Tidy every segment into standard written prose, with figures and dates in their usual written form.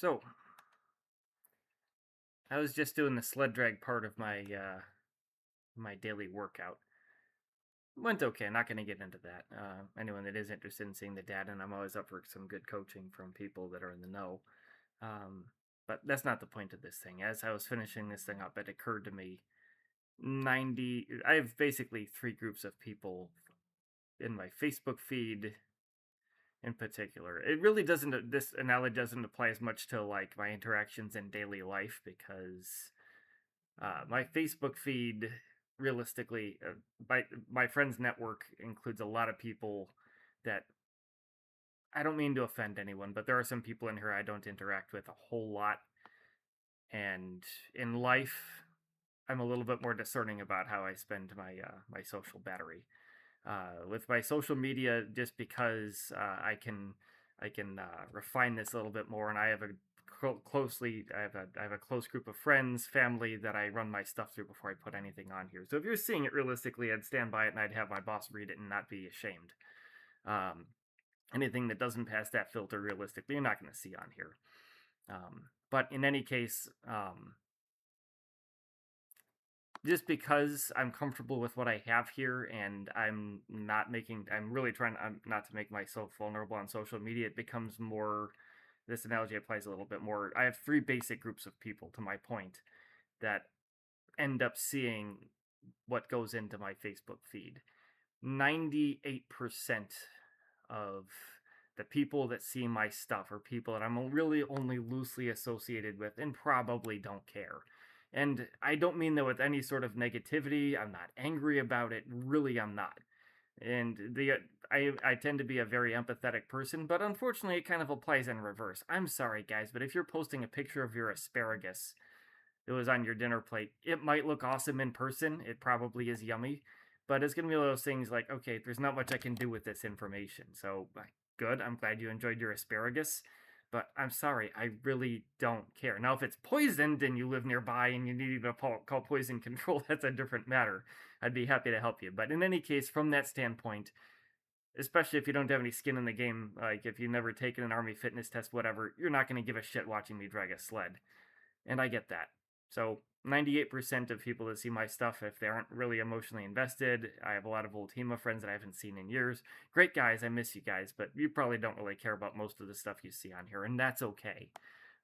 So, I was just doing the sled drag part of my daily workout. Went okay. Not going to get into that. Anyone that is interested in seeing the data, and I'm always up for some good coaching from people that are in the know. Um, but that's not the point of this thing. As I was finishing this thing up, it occurred to me 90. I have basically three groups of people in my Facebook feed in particular. It really doesn't. This analogy doesn't apply as much to like my interactions in daily life because my Facebook feed, realistically, my friends network includes a lot of people that I don't mean to offend anyone, but there are some people in here I don't interact with a whole lot. And in life, I'm a little bit more discerning about how I spend my social battery. With my social media, just because I can refine this a little bit more, and I have a closely I have a close group of friends, family that I run my stuff through before I put anything on here. So if you're seeing it realistically, I'd stand by it and I'd have my boss read it and not be ashamed. Um, Anything that doesn't pass that filter, realistically, you're not going to see on here. But in any case, just because I'm comfortable with what I have here and I'm really trying not to make myself vulnerable on social media, it becomes more, this analogy applies a little bit more. I have three basic groups of people, to my point, that end up seeing what goes into my Facebook feed. 98% of the people that see my stuff are people that I'm really only loosely associated with and probably don't care. And I don't mean that with any sort of negativity. I'm not angry about it. Really, I'm not. And I tend to be a very empathetic person, but unfortunately, it kind of applies in reverse. I'm sorry, guys, but if you're posting a picture of your asparagus that was on your dinner plate, it might look awesome in person. It probably is yummy, but it's gonna be one of those things like, okay, there's not much I can do with this information. So good. I'm glad you enjoyed your asparagus, but I'm sorry, I really don't care. Now, if it's poisoned and you live nearby and you need to call poison control, that's a different matter. I'd be happy to help you. But in any case, from that standpoint, especially if you don't have any skin in the game, like if you've never taken an army fitness test, whatever, you're not going to give a shit watching me drag a sled. And I get that. So 98% of people that see my stuff, if they aren't really emotionally invested, I have a lot of old HEMA friends that I haven't seen in years. Great guys, I miss you guys, but you probably don't really care about most of the stuff you see on here, and that's okay.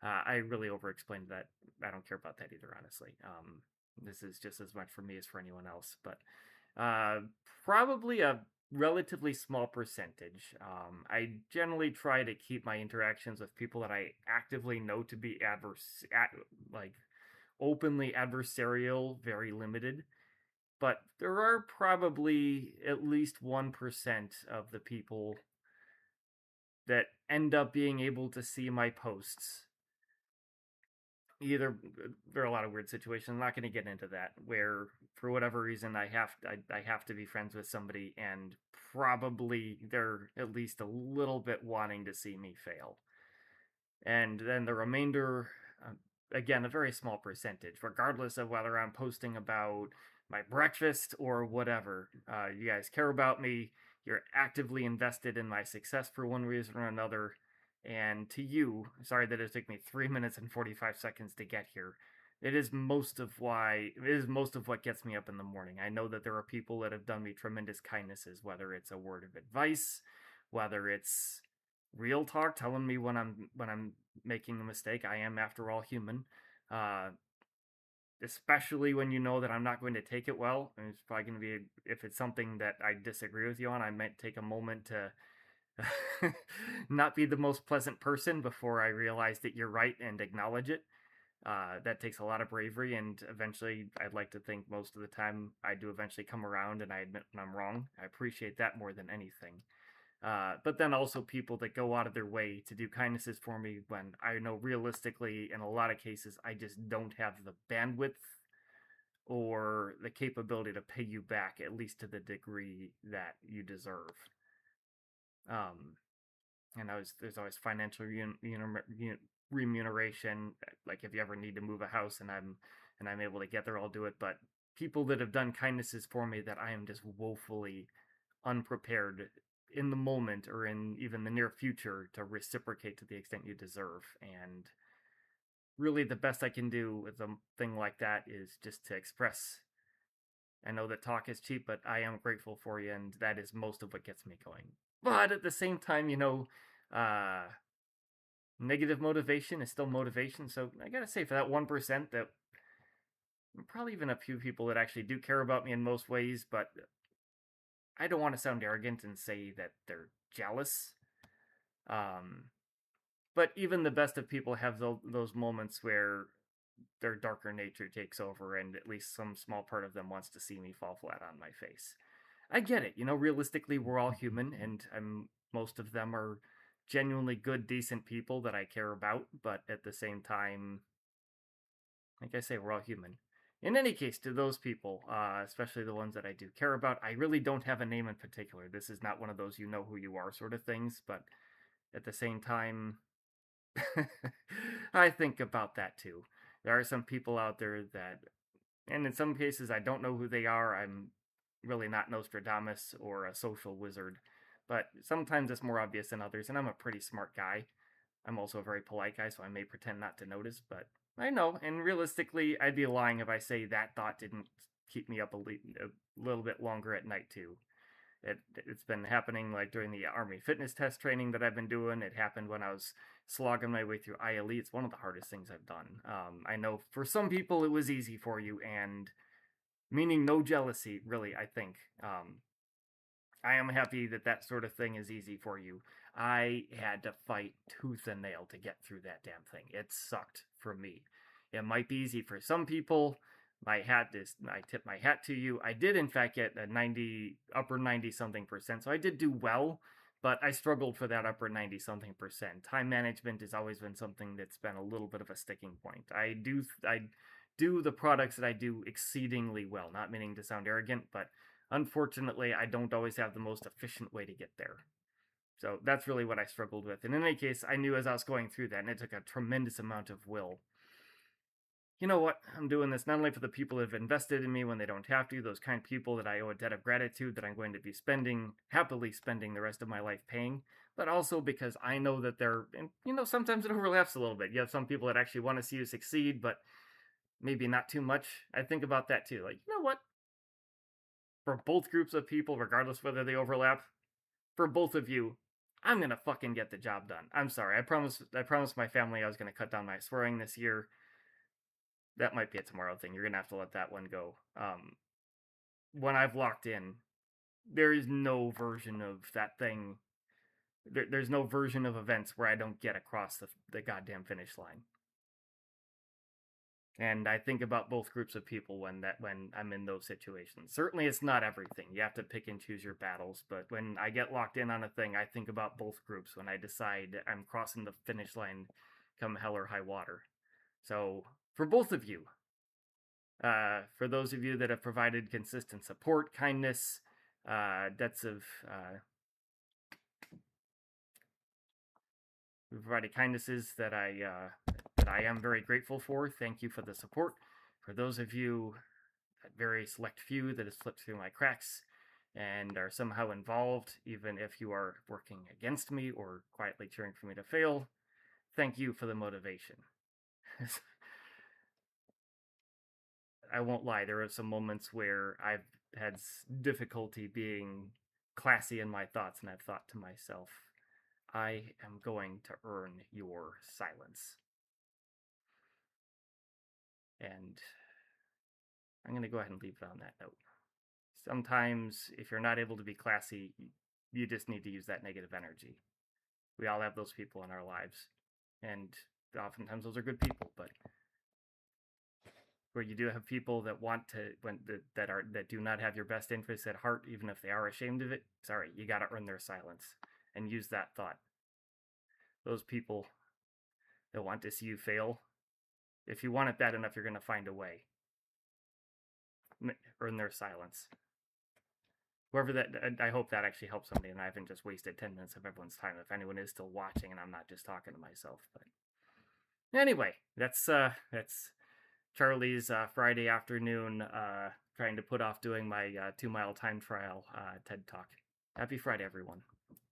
I really over-explained that. I don't care about that either, honestly. This is just as much for me as for anyone else, but uh, probably a relatively small percentage. I generally try to keep my interactions with people that I actively know to be like openly adversarial, very limited. But there are probably at least 1% of the people that end up being able to see my posts. Either there are a lot of weird situations. I'm not going to get into that. Where for whatever reason I have to be friends with somebody, and probably they're at least a little bit wanting to see me fail. And then the remainder, again, a very small percentage, regardless of whether I'm posting about my breakfast or whatever. You guys care about me. You're actively invested in my success for one reason or another. And to you, sorry that it took me 3 minutes and 45 seconds to get here. It is most of what gets me up in the morning. I know that there are people that have done me tremendous kindnesses, whether it's a word of advice, whether it's real talk telling me when I'm making a mistake. I am, after all, human. Uh, Especially when you know that I'm not going to take it well. And it's probably going to be, if it's something that I disagree with you on, I might take a moment to not be the most pleasant person before I realize that you're right and acknowledge it. That takes a lot of bravery, and eventually, I'd like to think most of the time I do eventually come around and I admit when I'm wrong. I appreciate that more than anything. But then also people that go out of their way to do kindnesses for me when I know realistically, in a lot of cases, I just don't have the bandwidth or the capability to pay you back, at least to the degree that you deserve. Um, and there's always financial remuneration. Like if you ever need to move a house and I'm able to get there, I'll do it. But people that have done kindnesses for me that I am just woefully unprepared in the moment or in even the near future to reciprocate to the extent you deserve. And really the best I can do with a thing like that is just to express. I know that talk is cheap, but I am grateful for you, and that is most of what gets me going. But at the same time, uh, negative motivation is still motivation. So I gotta say, for that 1%, that probably even a few people that actually do care about me in most ways, but I don't want to sound arrogant and say that they're jealous. Um, but even the best of people have those moments where their darker nature takes over, and at least some small part of them wants to see me fall flat on my face. I get it. Realistically, we're all human, and most of them are genuinely good, decent people that I care about. But at the same time, like I say, we're all human. In any case, to those people, especially the ones that I do care about, I really don't have a name in particular. This is not one of those you know who you are sort of things, but at the same time, I think about that too. There are some people out there that, and in some cases, I don't know who they are. I'm really not Nostradamus or a social wizard, but sometimes it's more obvious than others, and I'm a pretty smart guy. I'm also a very polite guy, so I may pretend not to notice, but I know, and realistically, I'd be lying if I say that thought didn't keep me up a little bit longer at night, too. It's been happening like during the Army fitness test training that I've been doing. It happened when I was slogging my way through ILE. It's one of the hardest things I've done. I know for some people it was easy for you, and meaning no jealousy, really, I think. I am happy that that sort of thing is easy for you. I had to fight tooth and nail to get through that damn thing. It sucked for me. It might be easy for some people. I tip my hat to you. I did in fact get a 90 upper 90 something percent. So I did do well, but I struggled for that upper 90 something percent. Time management has always been something that's been a little bit of a sticking point. I do the products that I do exceedingly well, not meaning to sound arrogant, but unfortunately, I don't always have the most efficient way to get there. So that's really what I struggled with. And in any case, I knew as I was going through that, and it took a tremendous amount of will. You know what? I'm doing this not only for the people that have invested in me when they don't have to, those kind people that I owe a debt of gratitude that I'm going to be happily spending the rest of my life paying, but also because I know that and sometimes it overlaps a little bit. You have some people that actually want to see you succeed, but maybe not too much. I think about that too. Like, you know what? For both groups of people, regardless whether they overlap, for both of you, I'm gonna fucking get the job done. I'm sorry. I promised my family I was gonna cut down my swearing this year. That might be a tomorrow thing. You're gonna have to let that one go. When I've locked in, there is no version of that thing. There's no version of events where I don't get across the goddamn finish line. And I think about both groups of people when I'm in those situations. Certainly, it's not everything. You have to pick and choose your battles. But when I get locked in on a thing, I think about both groups when I decide I'm crossing the finish line, come hell or high water. So for both of you, for those of you that have provided consistent support, kindness, debts of provided kindnesses that I am very grateful for. Thank you for the support. For those of you, that very select few that has slipped through my cracks and are somehow involved, even if you are working against me or quietly cheering for me to fail, thank you for the motivation. I won't lie, there are some moments where I've had difficulty being classy in my thoughts, and I've thought to myself, I am going to earn your silence. And I'm going to go ahead and leave it on that note. Sometimes, if you're not able to be classy, you just need to use that negative energy. We all have those people in our lives, and oftentimes those are good people, but where you do have people that want to that do not have your best interests at heart, even if they are ashamed of it, sorry, you got to earn their silence and use that thought. Those people that want to see you fail, if you want it bad enough, you're going to find a way. Earn their silence. Whoever that, I hope that actually helps somebody, and I haven't just wasted 10 minutes of everyone's time. If anyone is still watching, and I'm not just talking to myself, but anyway, that's Charlie's Friday afternoon, trying to put off doing my 2 mile time trial TED talk. Happy Friday, everyone.